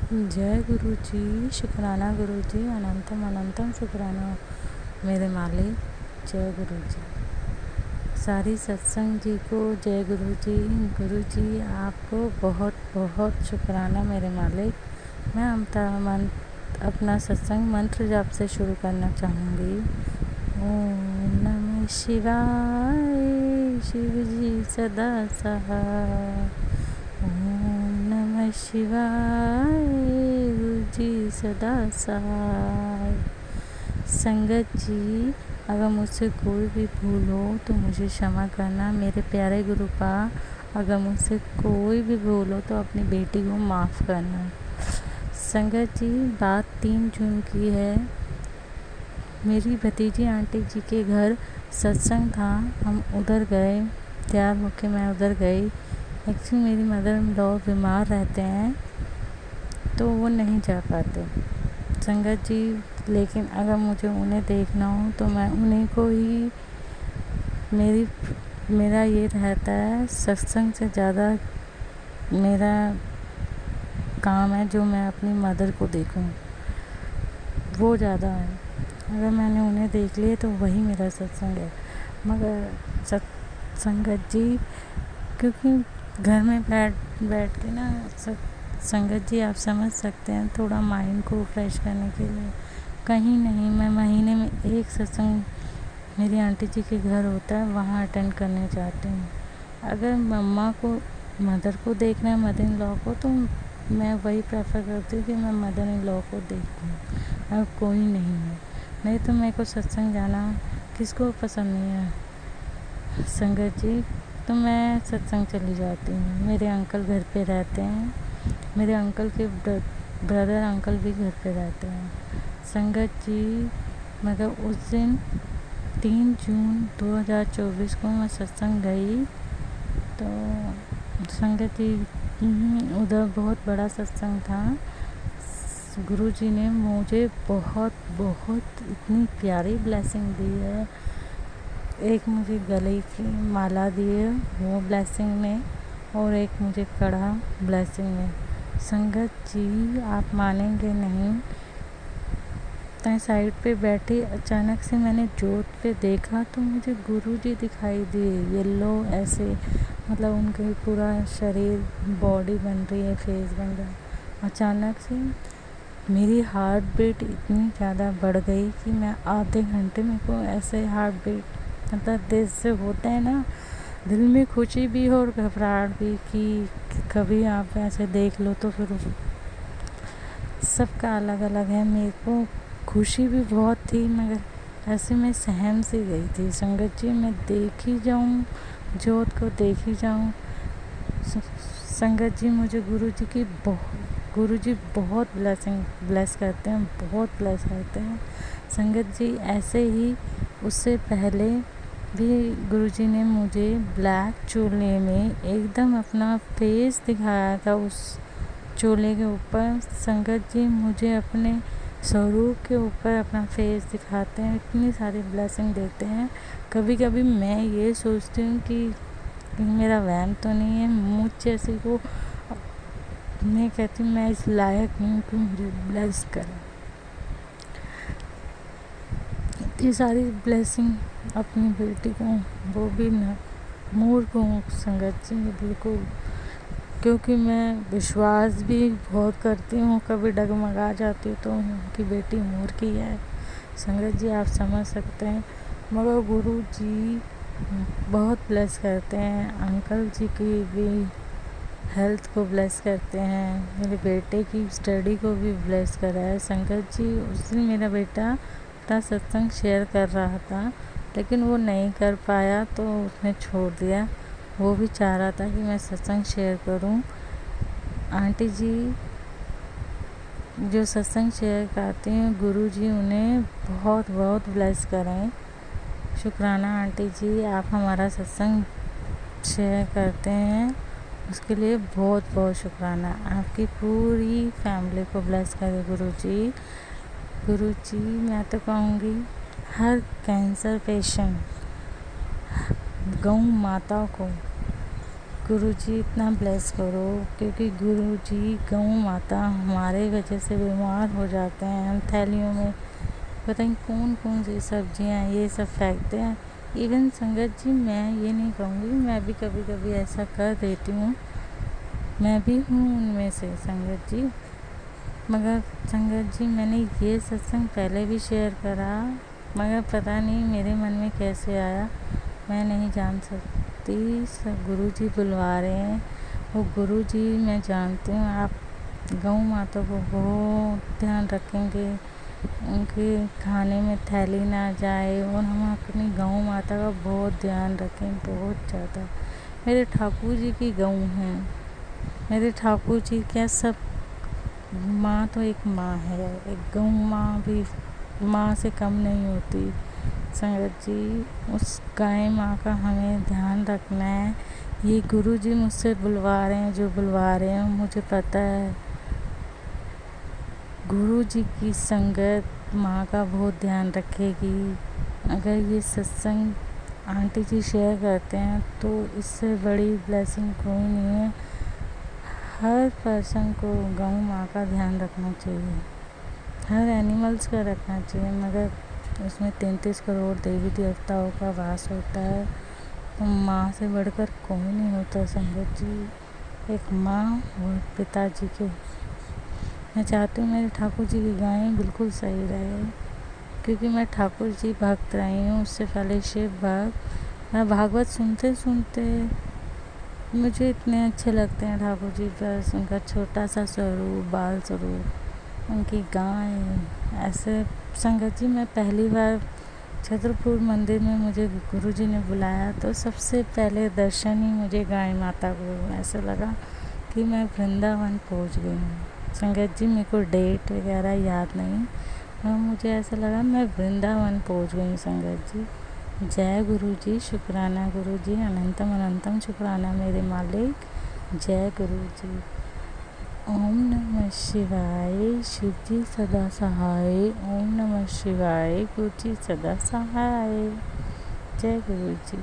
जय गुरु जी, शुक्राना गुरु जी, अनंतम अनंतम शुक्राना मेरे मालिक। जय गुरु जी। सारी सत्संग जी को जय गुरु जी। गुरु जी आपको बहुत बहुत शुक्राना मेरे मालिक। मैं अपना सत्संग मंत्र जाप से शुरू करना चाहूँगी। ओम नमः शिवाय, शिव जी सदा सहाय। ओम नमः शिवाय, गुरु जी सदा सहाय। संगत जी, अगर मुझसे कोई भी भूल हो तो मुझे क्षमा करना मेरे प्यारे गुरु पा। अगर मुझसे कोई भी भूल हो तो अपनी बेटी को माफ़ करना। संगत जी, बात 3 जून की है। मेरी भतीजी आंटी जी के घर सत्संग था। हम उधर गए, तैयार होके मैं उधर गई। एक्चुअली मेरी मदर इन लॉ बीमार रहते हैं तो वो नहीं जा पाते संगत जी। लेकिन अगर मुझे उन्हें देखना हो तो मैं उन्हीं को ही मेरा ये रहता है। सत्संग से ज़्यादा मेरा काम है जो मैं अपनी मदर को देखूं, वो ज़्यादा है। अगर मैंने उन्हें देख लिया तो वही मेरा सत्संग है। मगर संगत जी, क्योंकि घर में बैठ के ना संगत जी आप समझ सकते हैं, थोड़ा माइंड को फ्रेश करने के लिए कहीं नहीं, मैं महीने में एक सत्संग मेरी आंटी जी के घर होता है, वहाँ अटेंड करने जाती हूँ। अगर मदर को देखना है, मदर इन लॉ को, तो मैं वही प्रेफर करती हूँ कि मैं मदर इन लॉ को देखूँ अगर कोई नहीं है। नहीं तो मेरे को सत्संग जाना किसको पसंद नहीं है संगत जी। तो मैं सत्संग चली जाती हूँ। मेरे अंकल घर पे रहते हैं, मेरे अंकल के ब्रदर अंकल भी घर पे रहते हैं संगत जी। मगर उस दिन 3 जून 2024 को मैं सत्संग गई तो संगत जी उधर बहुत बड़ा सत्संग था। गुरु जी ने मुझे बहुत बहुत इतनी प्यारी ब्लेसिंग दी है। एक मुझे गले की माला दी है वो ब्लेसिंग ने, और एक मुझे कड़ा ब्लेसिंग है। संगत जी आप मानेंगे नहीं, तय साइड पे बैठी अचानक से मैंने जोत पे देखा तो मुझे गुरु जी दिखाई दिए। येलो ऐसे, मतलब उनके पूरा शरीर, बॉडी बन रही है, फेस बन रहा है। अचानक से मेरी हार्ट बीट इतनी ज़्यादा बढ़ गई कि मैं आधे घंटे में को ऐसे हार्ट बीट, मतलब दिल से होता है ना, दिल में खुशी भी हो और घबराहट भी कि कभी आप ऐसे देख लो तो फिर सबका अलग अलग है। मेरे को खुशी भी बहुत थी, मगर ऐसे में सहम सी गई थी संगत जी। मैं देख ही जाऊँ, जोत को देख ही जाऊँ। संगत जी मुझे गुरु जी बहुत ब्लेस करते हैं, बहुत ब्लेस करते हैं संगत जी। ऐसे ही उससे पहले भी गुरुजी ने मुझे ब्लैक चोले में एकदम अपना फेस दिखाया था। उस चोले के ऊपर संगत जी मुझे अपने स्वरूप के ऊपर अपना फेस दिखाते हैं, इतनी सारी ब्लेसिंग देते हैं। कभी कभी मैं ये सोचती हूँ कि मेरा वहम तो नहीं है, मुझ जैसे को मैं कहती हूँ मैं इस लायक नहीं कि मुझे ब्लेस करें। इतनी सारी ब्लेसिंग अपनी बेटी को, वो भी ना मूर्ख हूँ संगत जी बिल्कुल, क्योंकि मैं विश्वास भी बहुत करती हूँ। कभी डगमगा जाती हूँ तो उनकी बेटी मूर्ख ही है संगत जी, आप समझ सकते हैं। मगर गुरु जी बहुत ब्लेस करते हैं, अंकल जी की भी हेल्थ को ब्लेस करते हैं, मेरे बेटे की स्टडी को भी ब्लेस करा है संगत जी। उस दिन मेरा बेटा अपना सत्संग शेयर कर रहा था लेकिन वो नहीं कर पाया तो उसने छोड़ दिया। वो भी चाह रहा था कि मैं सत्संग शेयर करूं। आंटी जी जो सत्संग शेयर करती हैं, गुरु जी उन्हें बहुत बहुत ब्लेस करें। शुक्राना आंटी जी, आप हमारा सत्संग शेयर करते हैं, उसके लिए बहुत बहुत शुक्राना। आपकी पूरी फैमिली को ब्लेस करें गुरु जी। गुरु जी मैं तो कहूँगी हर कैंसर पेशेंट, गौ माता को गुरुजी इतना ब्लेस करो, क्योंकि गुरुजी गौ माता हमारे वजह से बीमार हो जाते हैं। हम थैलियों में पता नहीं कौन कौन सी सब्जियां ये सब फेंकते हैं। इवन संगत जी, मैं ये नहीं कहूँगी, मैं भी कभी कभी ऐसा कर देती हूँ, मैं भी हूँ उनमें से संगत जी। मगर संगत जी, मैंने ये सत्संग पहले भी शेयर करा, मगर पता नहीं मेरे मन में कैसे आया, मैं नहीं जान सकती। गुरुजी बुलवा रहे हैं, वो गुरुजी मैं जानती हूँ आप गौ माता को बहुत ध्यान रखेंगे, उनके खाने में थैली ना जाए, और हम अपनी गौ माता का बहुत ध्यान रखें, बहुत ज़्यादा। मेरे ठाकुर जी की गौ हैं, मेरे ठाकुर जी क्या सब, माँ तो एक माँ है, एक गौ माँ भी माँ से कम नहीं होती संगत जी। उस गाय माँ का हमें ध्यान रखना है। ये गुरु जी मुझसे बुलवा रहे हैं, जो बुलवा रहे हैं मुझे पता है। गुरु जी की संगत माँ का बहुत ध्यान रखेगी। अगर ये सत्संग आंटी जी शेयर करते हैं तो इससे बड़ी ब्लेसिंग कोई नहीं है। हर पर्सन को गौ माँ का ध्यान रखना चाहिए, हर एनिमल्स का रखना चाहिए, मगर उसमें 33 करोड़ देवी देवताओं का वास होता है, तो माँ से बढ़कर कोई नहीं होता संगत जी। एक माँ और पिताजी के, मैं चाहती हूँ मेरे ठाकुर जी की गायें बिल्कुल सही रहे, क्योंकि मैं ठाकुर जी भक्त रही हूँ, उससे पहले शिव भक्त। मैं भागवत सुनते सुनते मुझे इतने अच्छे लगते हैं ठाकुर जी, बस उनका छोटा सा स्वरूप, बाल स्वरूप, उनकी गाय ऐसे। संगत जी, मैं पहली बार छतरपुर मंदिर में मुझे गुरुजी ने बुलाया तो सबसे पहले दर्शन ही मुझे गाय माता को ऐसा लगा कि मैं वृंदावन पहुंच गई हूँ। संगत जी, मेरे को डेट वगैरह याद नहीं, और मुझे ऐसा लगा मैं वृंदावन पहुंच गई। संगत जी, जय गुरु जी, शुक्राना गुरु जी, अनंतम अनंतम शुक्राना मेरे मालिक, जय गुरु जी। ओम नमः शिवाय, शिव जी सदा सहाय। ओम नमः शिवाय, गुरु जी सदा सहाय। जय गुरु जी।